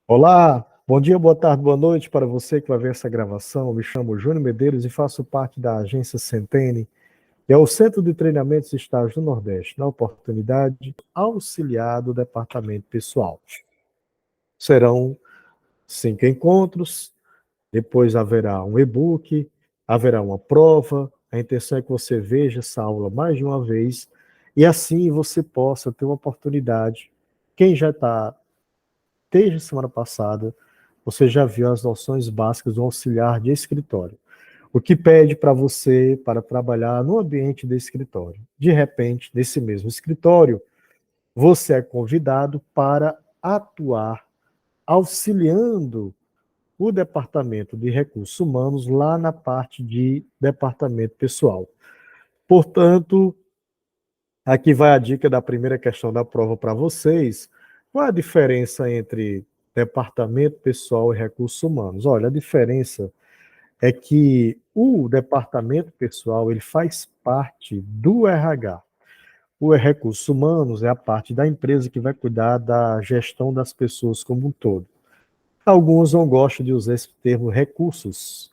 Olá, bom dia, boa tarde, boa noite para você que vai ver essa gravação. Me chamo Júnior Medeiros e faço parte da agência Centene, que é o Centro de Treinamentos e Estágios do Nordeste, na oportunidade de auxiliar do Departamento Pessoal. Serão 5 encontros, depois haverá um e-book, haverá uma prova. A intenção é que você veja essa aula mais de uma vez e assim você possa ter uma oportunidade. Quem já está desde a semana passada, você já viu as noções básicas do auxiliar de escritório. O que pede para você para trabalhar no ambiente de escritório. De repente, nesse mesmo escritório, você é convidado para atuar auxiliando o departamento de recursos humanos lá na parte de departamento pessoal. Portanto, aqui vai a dica da primeira questão da prova para vocês. Qual a diferença entre departamento pessoal e recursos humanos? Olha, a diferença é que o departamento pessoal ele faz parte do RH. O recursos humanos é a parte da empresa que vai cuidar da gestão das pessoas como um todo. Alguns não gostam de usar esse termo recursos.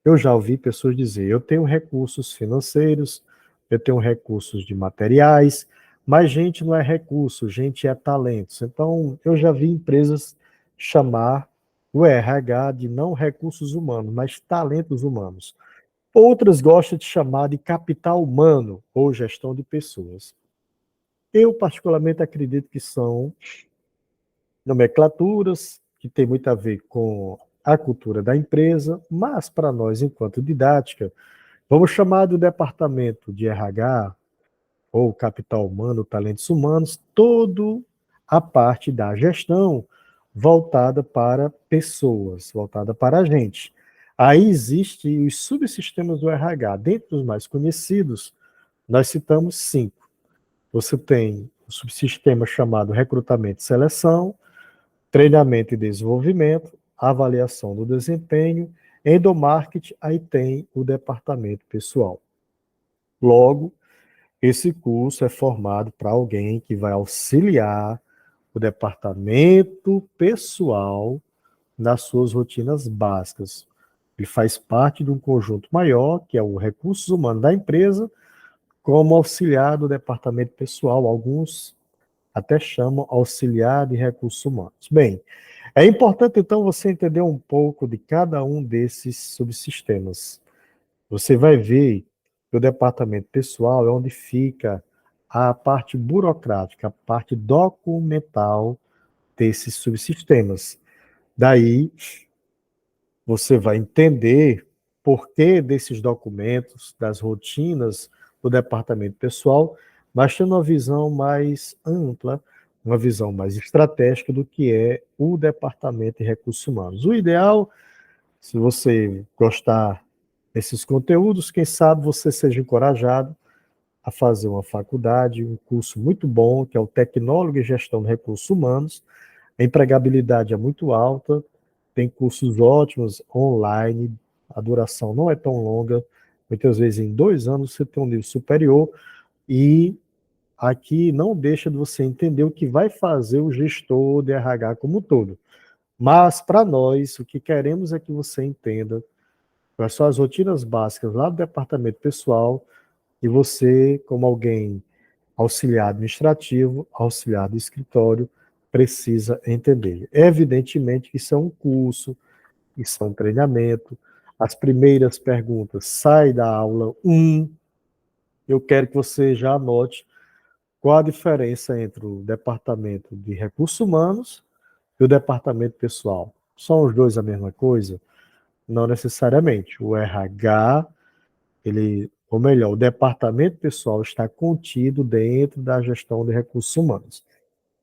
Eu já ouvi pessoas dizer, eu tenho recursos financeiros, eu tenho recursos de materiais, mas gente não é recurso, gente é talentos. Então, eu já vi empresas chamar o RH de não recursos humanos, mas talentos humanos. Outras gostam de chamar de capital humano ou gestão de pessoas. Eu, particularmente, acredito que são nomenclaturas que têm muito a ver com a cultura da empresa, mas para nós, enquanto didática, vamos chamar do departamento de RH, ou capital humano, talentos humanos, toda a parte da gestão voltada para pessoas, voltada para a gente. Aí existem os subsistemas do RH. Dentre os mais conhecidos, nós citamos 5. Você tem o subsistema chamado recrutamento e seleção, treinamento e desenvolvimento, avaliação do desempenho, endomarketing, aí tem o departamento pessoal. Logo, esse curso é formado para alguém que vai auxiliar o departamento pessoal nas suas rotinas básicas. Ele faz parte de um conjunto maior, que é o recursos humanos da empresa, como auxiliar do departamento pessoal. Alguns até chamam auxiliar de recursos humanos. Bem, é importante então você entender um pouco de cada um desses subsistemas. Você vai ver que o departamento pessoal é onde fica a parte burocrática, a parte documental desses subsistemas. Daí você vai entender por que desses documentos, das rotinas do departamento pessoal, mas tendo uma visão mais ampla, uma visão mais estratégica do que é o departamento de recursos humanos. O ideal, se você gostar desses conteúdos, quem sabe você seja encorajado a fazer uma faculdade, um curso muito bom, que é o Tecnólogo em Gestão de Recursos Humanos. A empregabilidade é muito alta, tem cursos ótimos online, a duração não é tão longa, muitas vezes em 2 anos você tem um nível superior, e aqui não deixa de você entender o que vai fazer o gestor de RH como um todo. Mas, para nós, o que queremos é que você entenda quais são as rotinas básicas lá do departamento pessoal, e você, como alguém auxiliar administrativo, auxiliar de escritório, precisa entender. Evidentemente que isso é um curso, isso é um treinamento. As primeiras perguntas saem da aula 1. Eu quero que você já anote qual a diferença entre o departamento de recursos humanos e o departamento pessoal. São os dois a mesma coisa? Não necessariamente. O RH, ou melhor, o departamento pessoal está contido dentro da gestão de recursos humanos.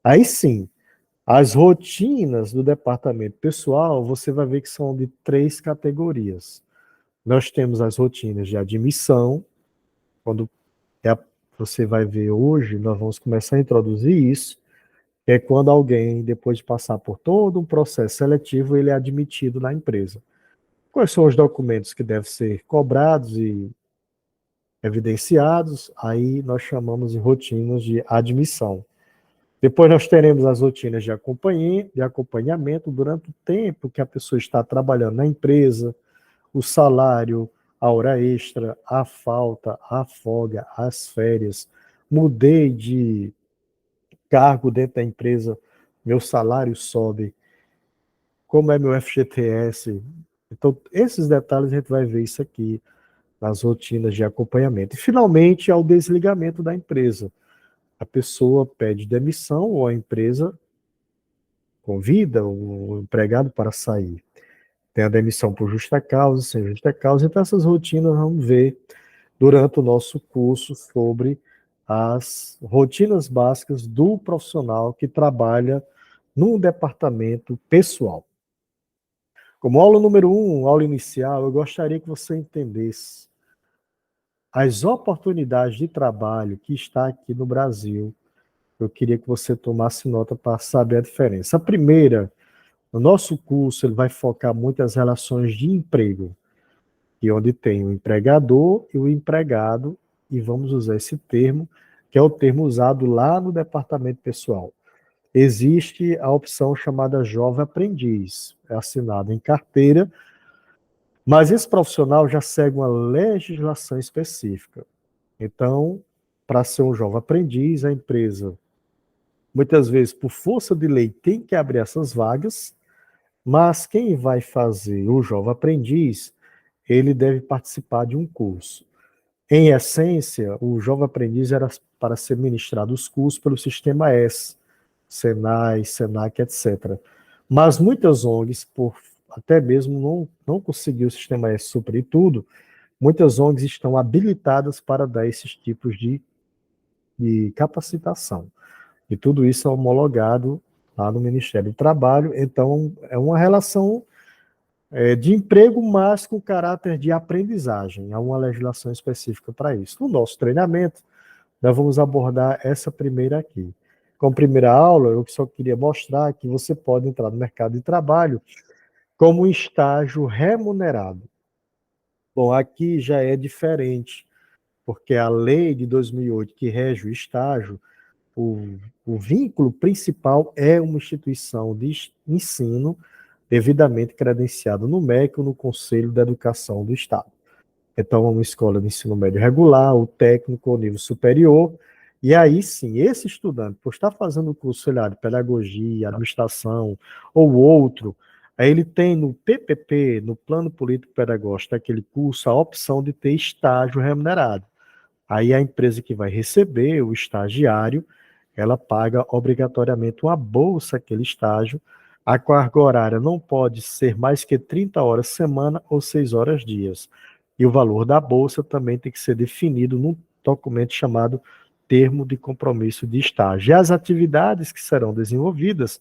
Aí sim, as rotinas do departamento pessoal, você vai ver que são de 3 categorias. Nós temos as rotinas de admissão, quando é você vai ver hoje, nós vamos começar a introduzir isso, que é quando alguém, depois de passar por todo um processo seletivo, ele é admitido na empresa. Quais são os documentos que devem ser cobrados e evidenciados? Aí nós chamamos de rotinas de admissão. Depois nós teremos as rotinas de acompanhamento durante o tempo que a pessoa está trabalhando na empresa, o salário, a hora extra, a falta, a folga, as férias. Mudei de cargo dentro da empresa, meu salário sobe, como é meu FGTS. Então, esses detalhes a gente vai ver isso aqui nas rotinas de acompanhamento. E, finalmente, ao desligamento da empresa. A pessoa pede demissão ou a empresa convida o empregado para sair. Tem a demissão por justa causa, sem justa causa. Então, essas rotinas vamos ver durante o nosso curso sobre as rotinas básicas do profissional que trabalha num departamento pessoal. Como aula número 1, aula inicial, eu gostaria que você entendesse as oportunidades de trabalho que está aqui no Brasil. Eu queria que você tomasse nota para saber a diferença. A primeira, o nosso curso ele vai focar muito as relações de emprego, e onde tem o empregador e o empregado, e vamos usar esse termo, que é o termo usado lá no departamento pessoal. Existe a opção chamada jovem aprendiz, é assinado em carteira, mas esse profissional já segue uma legislação específica. Então, para ser um jovem aprendiz, a empresa, muitas vezes, por força de lei, tem que abrir essas vagas, mas quem vai fazer o jovem aprendiz, ele deve participar de um curso. Em essência, o jovem aprendiz era para ser ministrado os cursos pelo Sistema S, Senai, Senac, etc. Mas muitas ONGs, por até mesmo não conseguir o Sistema S suprir tudo, muitas ONGs estão habilitadas para dar esses tipos de capacitação. E tudo isso é homologado lá no Ministério do Trabalho. Então, é uma relação de emprego, mas com caráter de aprendizagem. Há uma legislação específica para isso. No nosso treinamento, nós vamos abordar essa primeira aqui. Como primeira aula, eu só queria mostrar que você pode entrar no mercado de trabalho como um estágio remunerado. Bom, aqui já é diferente, porque a lei de 2008 que rege o estágio, o, o vínculo principal é uma instituição de ensino devidamente credenciada no MEC ou no Conselho da Educação do Estado. Então, é uma escola de ensino médio regular, o técnico, o nível superior, e aí sim, esse estudante, por estar fazendo o curso, sei lá, de pedagogia, administração ou outro, aí ele tem no PPP, no Plano Político Pedagógico daquele curso, a opção de ter estágio remunerado. Aí a empresa que vai receber o estagiário, ela paga obrigatoriamente uma bolsa aquele estágio. A carga horária não pode ser mais que 30 horas semana ou 6 horas dias. E o valor da bolsa também tem que ser definido num documento chamado Termo de Compromisso de Estágio. E as atividades que serão desenvolvidas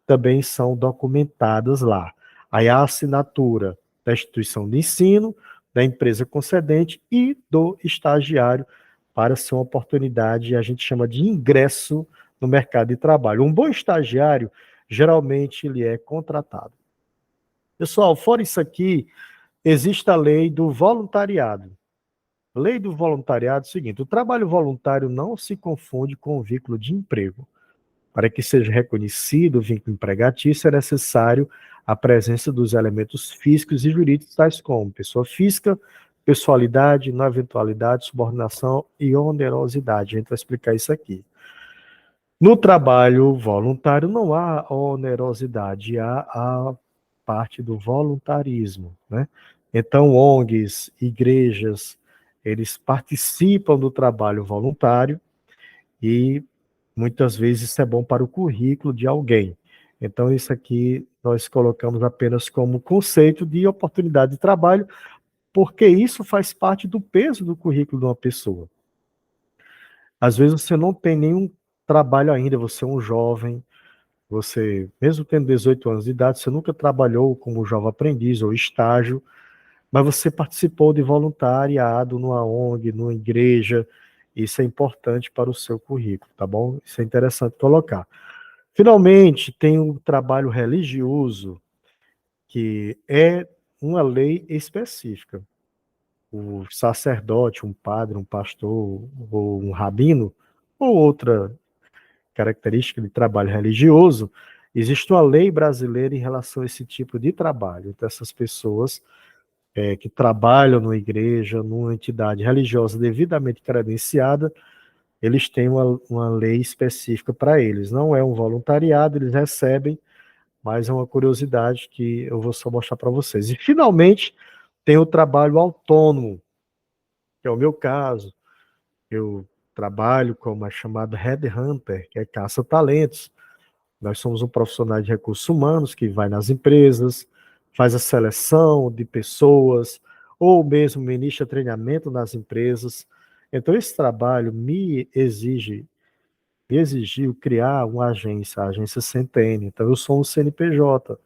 também são documentadas lá. Aí a assinatura da instituição de ensino, da empresa concedente e do estagiário para ser uma oportunidade, a gente chama de ingresso no mercado de trabalho. Um bom estagiário, geralmente, ele é contratado. Pessoal, fora isso aqui, existe a lei do voluntariado. A lei do voluntariado é o seguinte: o trabalho voluntário não se confunde com o vínculo de emprego. Para que seja reconhecido o vínculo empregatício, é necessário a presença dos elementos físicos e jurídicos, tais como pessoa física, pessoalidade, não eventualidade, subordinação e onerosidade. A gente vai explicar isso aqui. No trabalho voluntário não há onerosidade, há a parte do voluntarismo, né? Então, ONGs, igrejas, eles participam do trabalho voluntário e muitas vezes isso é bom para o currículo de alguém. Então, isso aqui nós colocamos apenas como conceito de oportunidade de trabalho, porque isso faz parte do peso do currículo de uma pessoa. Às vezes você não tem nenhum trabalho ainda, você é um jovem, você, mesmo tendo 18 anos de idade, você nunca trabalhou como jovem aprendiz ou estágio, mas você participou de voluntariado numa ONG, numa igreja. Isso é importante para o seu currículo, tá bom? Isso é interessante colocar. Finalmente, tem o trabalho religioso, que é uma lei específica. O sacerdote, um padre, um pastor ou um rabino, ou outra característica de trabalho religioso, existe uma lei brasileira em relação a esse tipo de trabalho. Então, essas pessoas que trabalham numa igreja, numa entidade religiosa devidamente credenciada, eles têm uma lei específica para eles. Não é um voluntariado, eles recebem, mas é uma curiosidade que eu vou só mostrar para vocês. E, finalmente, tem o trabalho autônomo, que é o meu caso. Eu trabalho como a chamada headhunter, que é caça-talentos. Nós somos um profissional de recursos humanos que vai nas empresas, faz a seleção de pessoas, ou mesmo ministra treinamento nas empresas. Então, esse trabalho me exigiu criar uma agência, a agência Centene. Então, eu sou um CNPJ.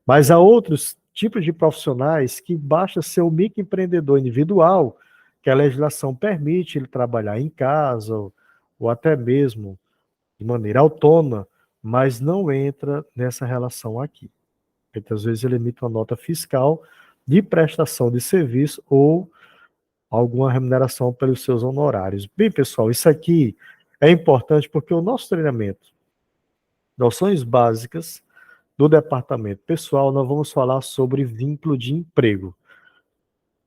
Mas há outros tipos de profissionais que basta ser um microempreendedor individual, que a legislação permite ele trabalhar em casa, ou até mesmo de maneira autônoma, mas não entra nessa relação aqui. Muitas vezes ele emite uma nota fiscal de prestação de serviço ou alguma remuneração pelos seus honorários. Bem, pessoal, isso aqui é importante porque o nosso treinamento, noções básicas do departamento pessoal, nós vamos falar sobre vínculo de emprego.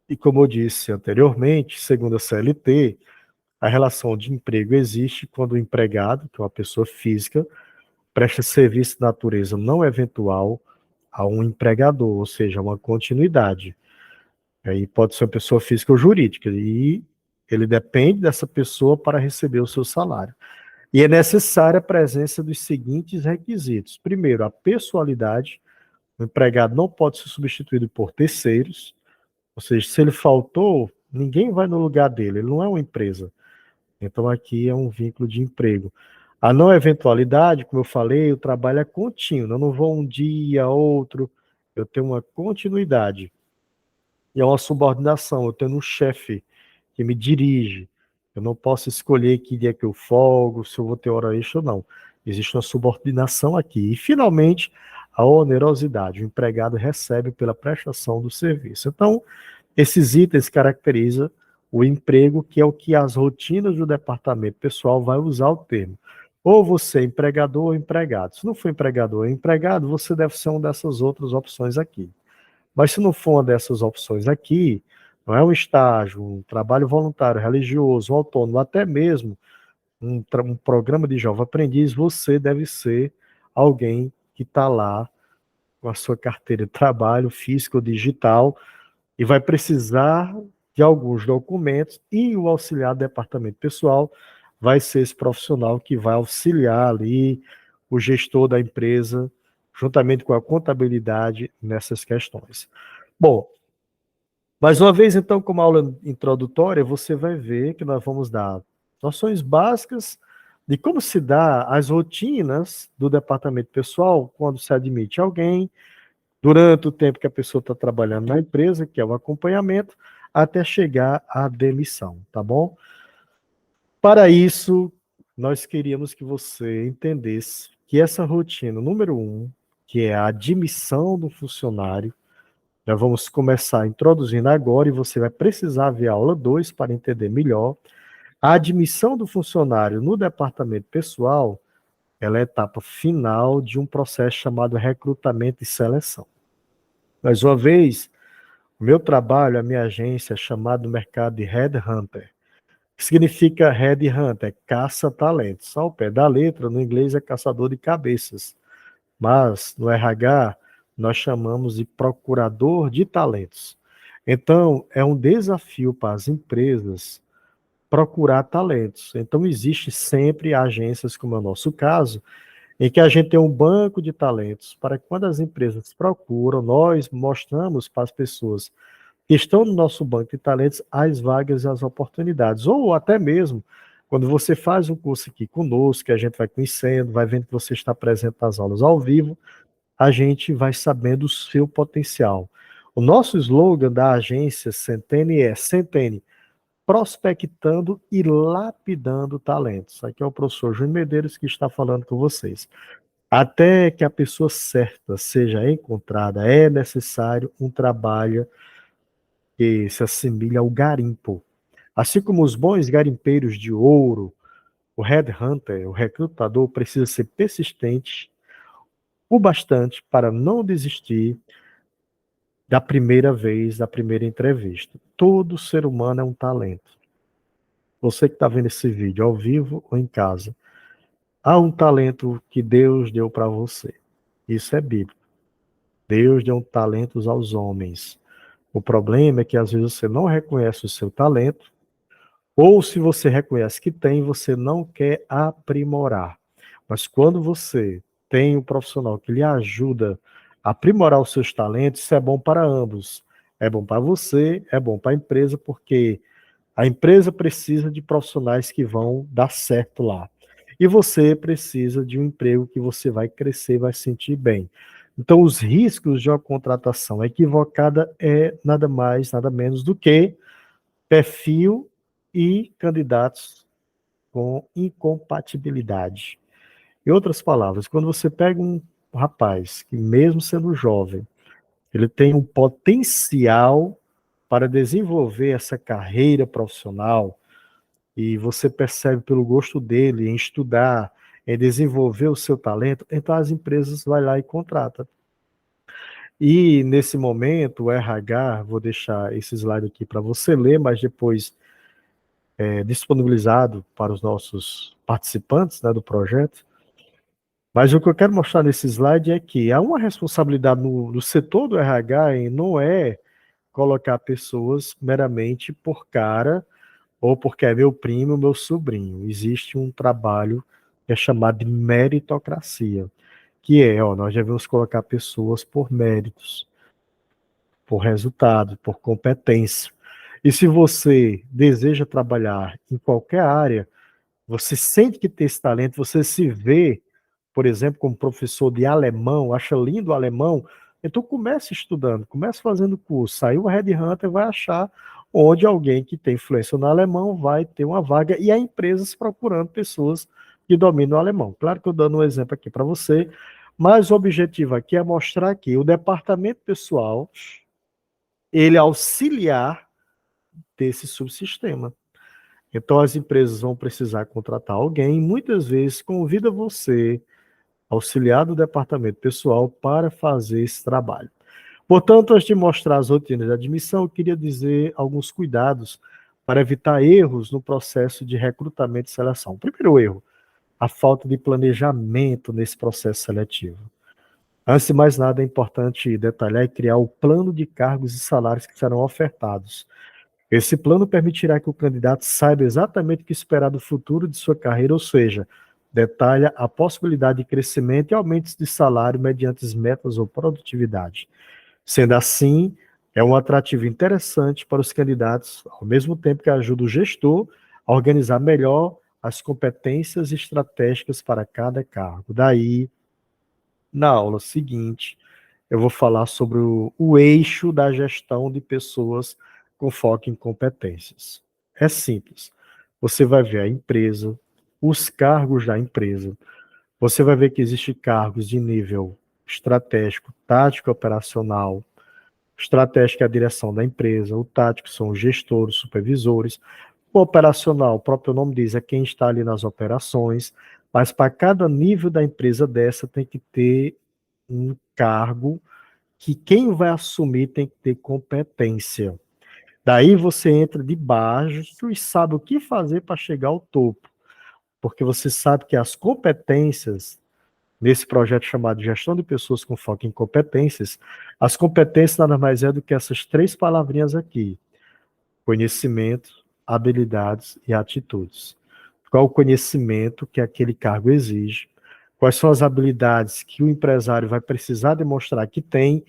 E como eu disse anteriormente, segundo a CLT, a relação de emprego existe quando o empregado, que é uma pessoa física, presta serviço de natureza não eventual a um empregador, ou seja, uma continuidade. Aí pode ser uma pessoa física ou jurídica, e ele depende dessa pessoa para receber o seu salário. E é necessária a presença dos seguintes requisitos. Primeiro, a pessoalidade. O empregado não pode ser substituído por terceiros, ou seja, se ele faltou, ninguém vai no lugar dele, ele não é uma empresa. Então aqui é um vínculo de emprego. A não eventualidade, como eu falei, o trabalho é contínuo, eu não vou um dia, outro, eu tenho uma continuidade. E é uma subordinação, eu tenho um chefe que me dirige. Eu não posso escolher que dia que eu folgo, se eu vou ter hora extra ou não. Existe uma subordinação aqui. E, finalmente, a onerosidade. O empregado recebe pela prestação do serviço. Então, esses itens caracterizam o emprego, que é o que as rotinas do departamento pessoal vai usar o termo. Ou você é empregador ou empregado. Se não for empregador ou empregado, você deve ser uma dessas outras opções aqui. Mas se não for uma dessas opções aqui, não é um estágio, um trabalho voluntário, religioso, autônomo, até mesmo um programa de jovem aprendiz, você deve ser alguém que está lá com a sua carteira de trabalho, física ou digital, e vai precisar de alguns documentos, e o auxiliar do departamento pessoal vai ser esse profissional que vai auxiliar ali o gestor da empresa, juntamente com a contabilidade nessas questões. Bom, mais uma vez, então, como aula introdutória, você vai ver que nós vamos dar noções básicas de como se dá as rotinas do departamento pessoal quando se admite alguém, durante o tempo que a pessoa está trabalhando na empresa, que é o acompanhamento, até chegar à demissão, tá bom? Para isso, nós queríamos que você entendesse que essa rotina, número 1, que é a admissão do funcionário, nós vamos começar introduzindo agora e você vai precisar ver a aula 2 para entender melhor. A admissão do funcionário no departamento pessoal, ela é a etapa final de um processo chamado recrutamento e seleção. Mais uma vez, o meu trabalho, a minha agência, é chamado no mercado de Headhunter. O que significa Headhunter? Caça-talentos. Ao pé da letra, no inglês é caçador de cabeças. Mas no RH, nós chamamos de procurador de talentos. Então, é um desafio para as empresas procurar talentos. Então, existe sempre agências, como é o nosso caso, em que a gente tem um banco de talentos para que quando as empresas procuram, nós mostramos para as pessoas que estão no nosso banco de talentos as vagas e as oportunidades. Ou até mesmo, quando você faz um curso aqui conosco, que a gente vai conhecendo, vai vendo que você está presente nas aulas ao vivo, a gente vai sabendo o seu potencial. O nosso slogan da agência Centene é Centene, prospectando e lapidando talentos. Aqui é o professor Júnior Medeiros que está falando com vocês. Até que a pessoa certa seja encontrada, é necessário um trabalho que se assemelha ao garimpo. Assim como os bons garimpeiros de ouro, o headhunter, o recrutador, precisa ser persistente o bastante para não desistir da primeira vez, da primeira entrevista. Todo ser humano é um talento. Você que está vendo esse vídeo ao vivo ou em casa, há um talento que Deus deu para você. Isso é bíblico. Deus deu talentos aos homens. O problema é que às vezes você não reconhece o seu talento, ou se você reconhece que tem, você não quer aprimorar. Mas quando você tem um profissional que lhe ajuda a aprimorar os seus talentos, isso é bom para ambos. É bom para você, é bom para a empresa, porque a empresa precisa de profissionais que vão dar certo lá. E você precisa de um emprego que você vai crescer, vai se sentir bem. Então, os riscos de uma contratação equivocada é nada mais, nada menos do que perfil e candidatos com incompatibilidade. Em outras palavras, quando você pega um rapaz que, mesmo sendo jovem, ele tem um potencial para desenvolver essa carreira profissional, e você percebe pelo gosto dele em estudar, em desenvolver o seu talento, então as empresas vão lá e contratam. E nesse momento, o RH, vou deixar esse slide aqui para você ler, mas depois disponibilizado para os nossos participantes, né, do projeto. Mas o que eu quero mostrar nesse slide é que há uma responsabilidade no setor do RH e não é colocar pessoas meramente por cara ou porque é meu primo, meu sobrinho. Existe um trabalho que é chamado de meritocracia, que é, nós devemos colocar pessoas por méritos, por resultado, por competência. E se você deseja trabalhar em qualquer área, você sente que tem esse talento, você se vê, por exemplo, como professor de alemão, acha lindo o alemão, então comece estudando, comece fazendo curso. Aí o Red Hunter vai achar onde alguém que tem influência no alemão vai ter uma vaga, e há empresas procurando pessoas que dominam o alemão. Claro que eu dando um exemplo aqui para você, mas o objetivo aqui é mostrar que o departamento pessoal, ele auxiliar desse subsistema. Então, as empresas vão precisar contratar alguém, muitas vezes convida você, auxiliar do departamento pessoal, para fazer esse trabalho. Portanto, antes de mostrar as rotinas de admissão, eu queria dizer alguns cuidados para evitar erros no processo de recrutamento e seleção. Primeiro erro, a falta de planejamento nesse processo seletivo. Antes de mais nada, é importante detalhar e criar o plano de cargos e salários que serão ofertados. Esse plano permitirá que o candidato saiba exatamente o que esperar do futuro de sua carreira, ou seja, detalha a possibilidade de crescimento e aumentos de salário mediante as metas ou produtividade. Sendo assim, é um atrativo interessante para os candidatos, ao mesmo tempo que ajuda o gestor a organizar melhor as competências estratégicas para cada cargo. Daí, na aula seguinte, eu vou falar sobre o eixo da gestão de pessoas com foco em competências. É simples. Você vai ver a empresa, os cargos da empresa. Você vai ver que existem cargos de nível estratégico, tático, operacional. Estratégico é a direção da empresa, o tático são os gestores, supervisores. O operacional, o próprio nome diz, é quem está ali nas operações. Mas para cada nível da empresa dessa tem que ter um cargo que quem vai assumir tem que ter competência. Daí você entra de baixo e sabe o que fazer para chegar ao topo. Porque você sabe que as competências, nesse projeto chamado Gestão de Pessoas com Foco em Competências, as competências nada mais é do que essas três palavrinhas aqui: conhecimento, habilidades e atitudes. Qual o conhecimento que aquele cargo exige? Quais são as habilidades que o empresário vai precisar demonstrar que tem?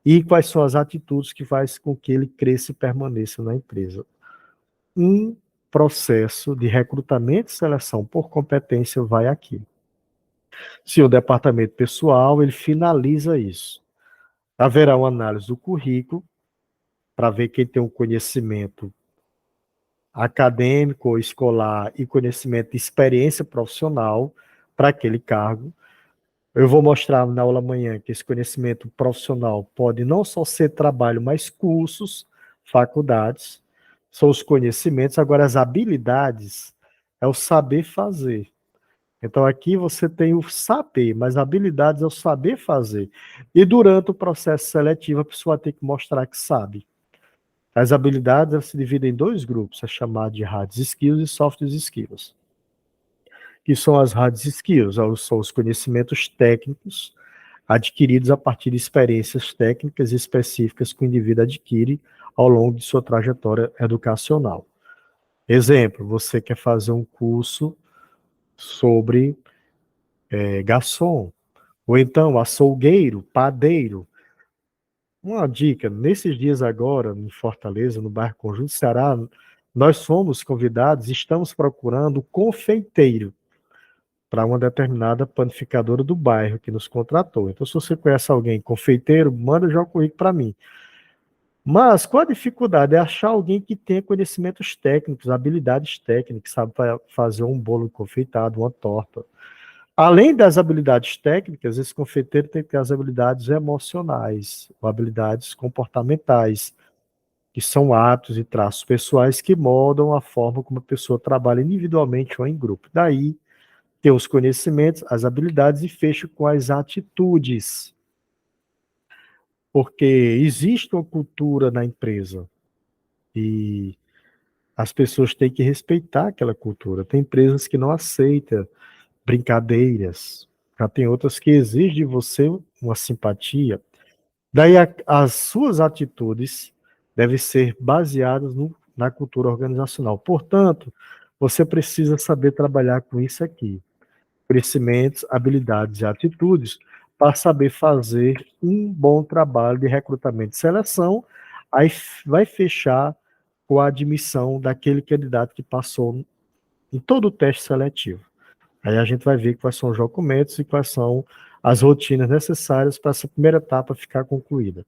E quais são as atitudes que faz com que ele cresça e permaneça na empresa? Um processo de recrutamento e seleção por competência vai aqui. Se o departamento pessoal, ele finaliza isso. Haverá uma análise do currículo para ver quem tem um conhecimento acadêmico ou escolar e conhecimento de experiência profissional para aquele cargo. Eu vou mostrar na aula amanhã que esse conhecimento profissional pode não só ser trabalho, mas cursos, faculdades, são os conhecimentos. Agora, as habilidades é o saber fazer. Então aqui você tem o saber, mas habilidades é o saber fazer. E durante o processo seletivo a pessoa tem que mostrar que sabe. As habilidades elas se dividem em dois grupos, é chamado de hard skills e soft skills. Que são as hard skills, são os conhecimentos técnicos adquiridos a partir de experiências técnicas específicas que o indivíduo adquire ao longo de sua trajetória educacional. Exemplo, você quer fazer um curso sobre garçom, ou então açougueiro, padeiro. Uma dica, nesses dias agora, em Fortaleza, no bairro Conjunto Ceará, nós fomos convidados, estamos procurando confeiteiro para uma determinada panificadora do bairro que nos contratou. Então, se você conhece alguém confeiteiro, manda já o currículo para mim. Mas qual a dificuldade? É achar alguém que tenha conhecimentos técnicos, habilidades técnicas, sabe fazer um bolo confeitado, uma torta. Além das habilidades técnicas, esse confeiteiro tem que ter as habilidades emocionais, ou habilidades comportamentais, que são atos e traços pessoais que moldam a forma como a pessoa trabalha individualmente ou em grupo. Daí, ter os conhecimentos, as habilidades e fecha com as atitudes. Porque existe uma cultura na empresa e as pessoas têm que respeitar aquela cultura. Tem empresas que não aceitam brincadeiras, já tem outras que exigem de você uma simpatia. Daí as suas atitudes devem ser baseadas na cultura organizacional. Portanto, você precisa saber trabalhar com isso aqui. Conhecimentos, habilidades e atitudes para saber fazer um bom trabalho de recrutamento e seleção, aí vai fechar com a admissão daquele candidato que passou em todo o teste seletivo. Aí a gente vai ver quais são os documentos e quais são as rotinas necessárias para essa primeira etapa ficar concluída.